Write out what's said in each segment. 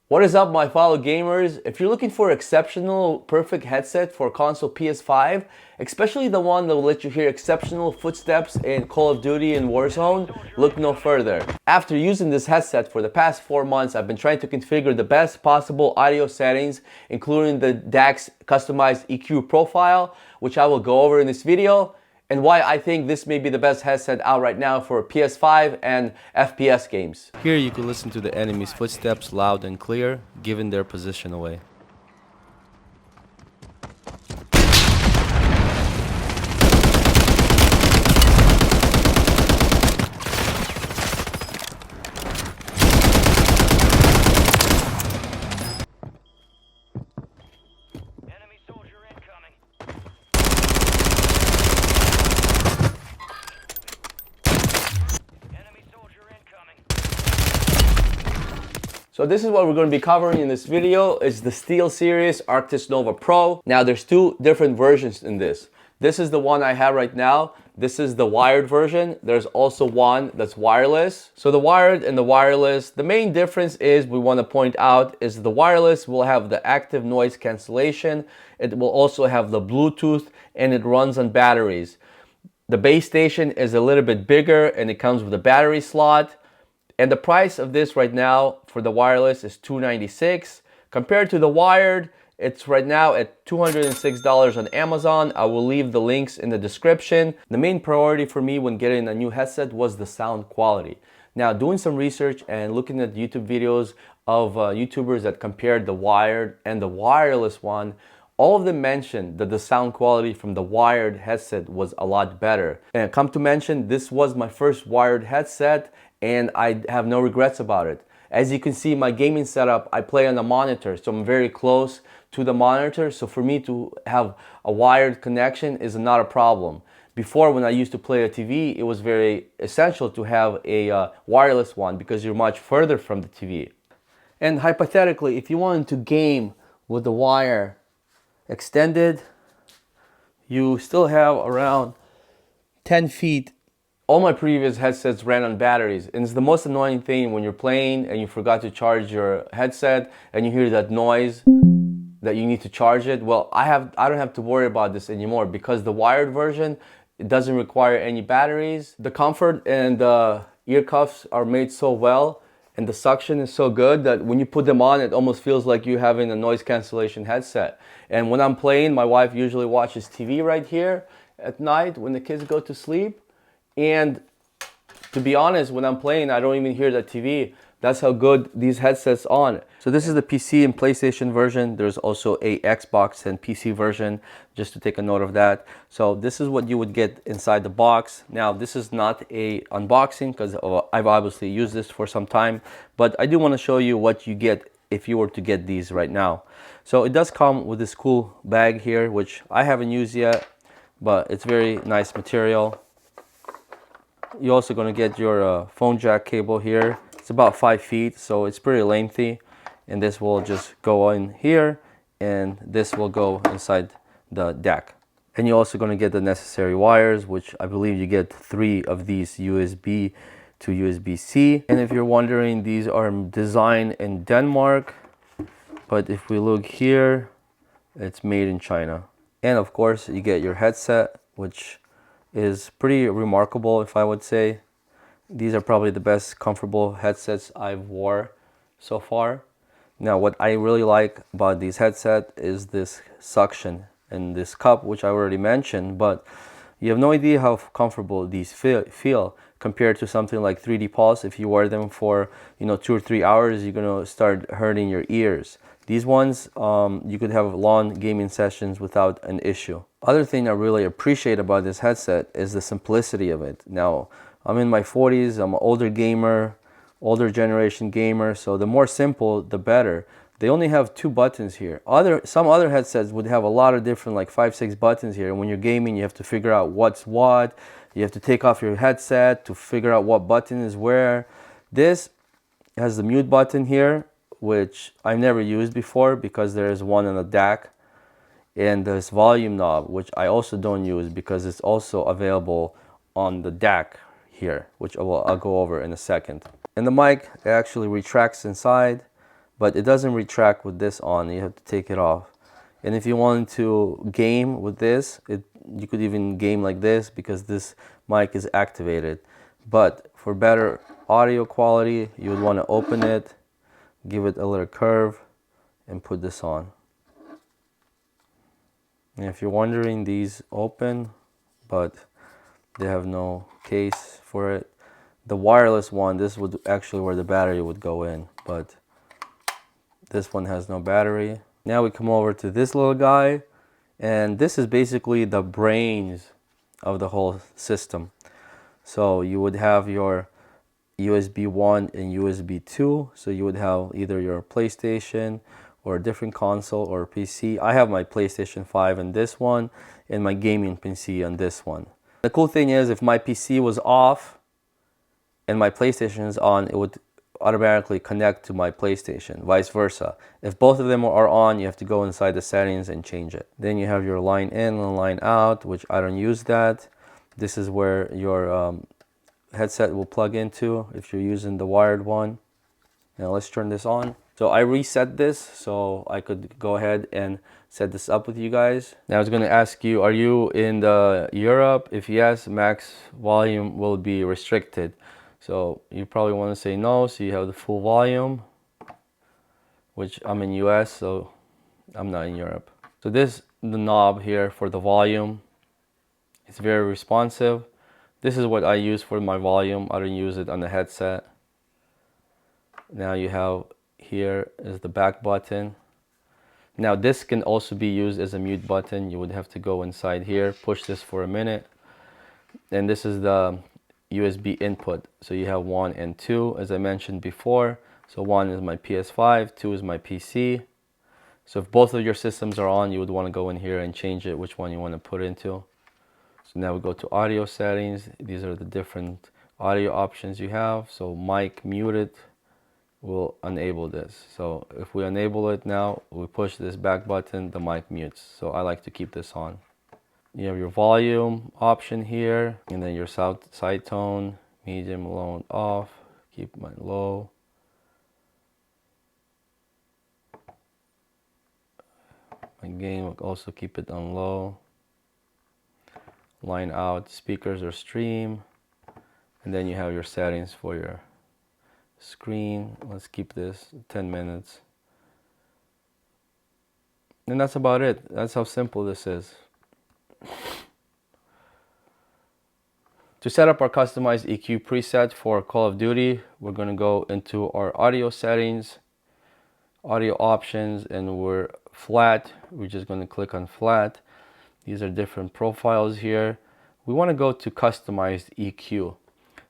What is up, my fellow gamers? If you're looking for exceptional, perfect headset for console PS5, especially the one that will let you hear exceptional footsteps in Call of Duty and Warzone, look no further. After using this headset for the past 4 months, I've been trying to configure the best possible audio settings, including the DAC's customized EQ profile, which I will go over in this video, and why I think this may be the best headset out right now for PS5 and FPS games. Here you can listen to the enemy's footsteps loud and clear, given their position away. Enemy soldier incoming. Enemy soldier incoming. So this is what we're going to be covering in this video. It's the SteelSeries Arctis Nova Pro. Now there's two different versions in this. This is the one I have right now. This is the wired version. There's also one that's wireless. So the wired and the wireless, the main difference is we want to point out is the wireless will have the active noise cancellation. It will also have the Bluetooth and it runs on batteries. The base station is a little bit bigger and it comes with a battery slot. And the price of this right now for the wireless is $296. Compared to the wired, it's right now at $206 on Amazon. I will leave the links in the description. The main priority for me when getting a new headset was the sound quality. Now, doing some research and looking at YouTube videos of YouTubers that compared the wired and the wireless one, all of them mentioned that the sound quality from the wired headset was a lot better. And come to mention, this was my first wired headset and I have no regrets about it. As you can see, my gaming setup, I play on a monitor, so I'm very close to the monitor. So for me to have a wired connection is not a problem. Before, when I used to play a TV, it was very essential to have a wireless one because you're much further from the TV. And hypothetically, if you wanted to game with the wire extended, you still have around 10 feet. All my previous headsets ran on batteries, and it's the most annoying thing when you're playing and you forgot to charge your headset and you hear that noise that you need to charge it. Well, I don't have to worry about this anymore because the wired version, it doesn't require any batteries. The comfort and the ear cuffs are made so well and the suction is so good that when you put them on, it almost feels like you're having a noise cancellation headset. And when I'm playing, my wife usually watches TV right here at night when the kids go to sleep. And to be honest, when I'm playing, I don't even hear the TV. That's how good these headsets on. So this is the PC and PlayStation version. There's also a Xbox and PC version, just to take a note of that. So this is what you would get inside the box. Now, this is not a unboxing because I've obviously used this for some time, but I do want to show you what you get if you were to get these right now. So it does come with this cool bag here, which I haven't used yet, but it's very nice material. You're also going to get your phone jack cable here. It's about 5 feet, so it's pretty lengthy. And this will just go in here, and this will go inside the DAC. And you're also going to get the necessary wires, which I believe you get 3 of these USB to USB-C. And if you're wondering, these are designed in Denmark, but if we look here, it's made in China. And of course, you get your headset, which is pretty remarkable, if I would say. These are probably the best comfortable headsets I've wore so far. Now, what I really like about these headsets is this suction and this cup, which I already mentioned, but you have no idea how comfortable these feel compared to something like 3D Pulse. If you wear them for 2 or 3 hours, you're gonna start hurting your ears. These ones, you could have long gaming sessions without an issue. Other thing I really appreciate about this headset is the simplicity of it. Now, I'm in my 40s, I'm an older gamer, older generation gamer, so the more simple, the better. They only have 2 buttons here. Some other headsets would have a lot of different, like 5, 6 buttons here. And when you're gaming, you have to figure out what's what. You have to take off your headset to figure out what button is where. This has the mute button here, which I've never used before because there is one on the DAC, and this volume knob, which I also don't use because it's also available on the DAC here, which I'll go over in a second. And the mic actually retracts inside, but it doesn't retract with this on. You have to take it off. And if you wanted to game with this, you could even game like this because this mic is activated. But for better audio quality, you would want to open it, give it a little curve, and put this on. And if you're wondering, these open, but they have no case for it. The wireless one, this would actually where the battery would go in, but this one has no battery. Now we come over to this little guy, and this is basically the brains of the whole system. So you would have your USB 1 and USB 2. So you would have either your PlayStation or a different console or PC. I have my PlayStation 5 in this one and my gaming PC on this one. The cool thing is if my PC was off and my PlayStation is on, it would automatically connect to my PlayStation, vice versa. If both of them are on, you have to go inside the settings and change it. Then you have your line in and line out, which I don't use that. This is where your headset will plug into if you're using the wired one. Now let's turn this on. So I reset this so I could go ahead and set this up with you guys. Now I was going to ask you, are you in the Europe? If yes, max volume will be restricted. So you probably want to say no, so you have the full volume, which I'm in US, so I'm not in Europe. So this, the knob here for the volume, it's very responsive. This is what I use for my volume. I don't use it on the headset. Now you have here is the back button. Now this can also be used as a mute button. You would have to go inside here, push this for a minute. And this is the USB input. So you have 1 and 2 as I mentioned before. So 1 is my PS5, 2 is my PC. So if both of your systems are on, you would want to go in here and change it, which one you want to put into. So now we go to audio settings. These are the different audio options you have. So mic muted will enable this. So if we enable it now, we push this back button, the mic mutes. So I like to keep this on. You have your volume option here, and then your side tone, medium, low, and off. Keep mine low. My gain will also keep it on low. Line out, speakers or stream. And then you have your settings for your screen. Let's keep this 10 minutes. And that's about it. That's how simple this is. To set up our customized EQ preset for Call of Duty, we're going to go into our audio settings, audio options, and we're flat. We're just going to click on flat. These are different profiles here. We want to go to customized EQ.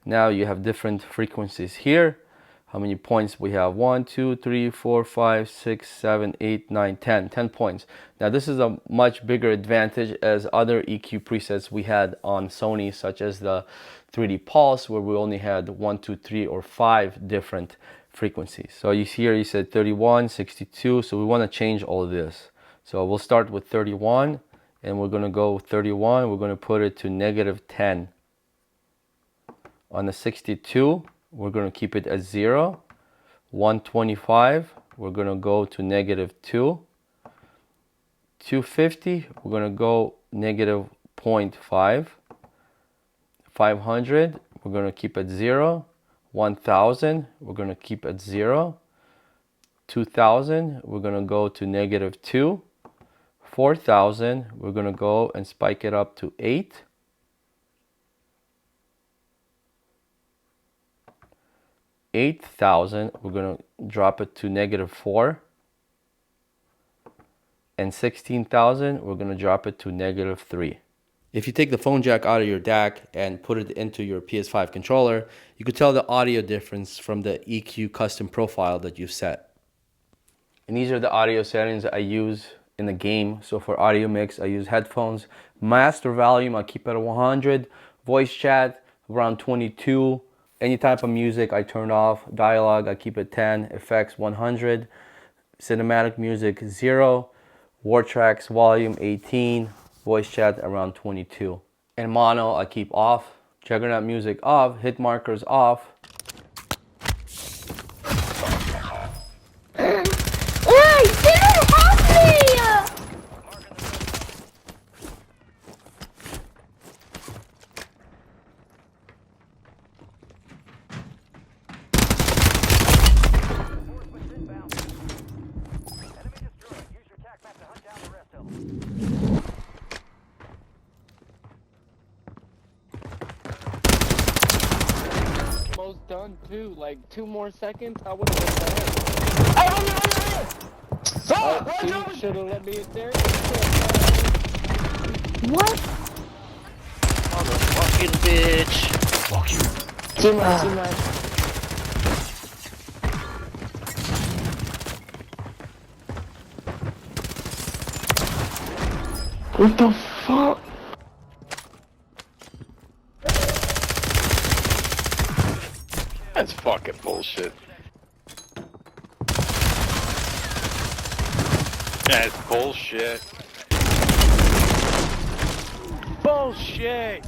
Now you have different frequencies here. How many points we have? 1, 2, 3, 4, 5, 6, 7, 8, 9, 10. 10 points. Now this is a much bigger advantage as other EQ presets we had on Sony, such as the 3D Pulse, where we only had 1, 2, 3, or 5 different frequencies. So you see here, you said 31, 62. So we want to change all of this. So we'll start with 31, and we're going to go with 31. We're going to put it to -10. On the 62, we're going to keep it at 0. 125, we're going to go to -2. 250, we're going to go -0.5. 500, we're going to keep at 0. 1000, we're going to keep at 0. 2000, we're going to go to -2. 4000, we're going to go and spike it up to 8. 8,000, we're going to drop it to -4. And 16,000, we're going to drop it to -3. If you take the phone jack out of your DAC and put it into your PS5 controller, you could tell the audio difference from the EQ custom profile that you've set. And these are the audio settings I use in the game. So for audio mix, I use headphones. Master volume, I keep it at 100. Voice chat, around 22. Any type of music I turn off. Dialogue, I keep it 10. Effects, 100. Cinematic music, 0. War tracks, volume, 18. Voice chat, around 22. And mono, I keep off. Juggernaut music off. Hit markers off. run too. Like 2 more seconds, I would have been dead. Oh, you should have let me in there. What? Motherfucking bitch. Fuck you. Team. What the fuck? That's fucking bullshit. That's bullshit. Bullshit!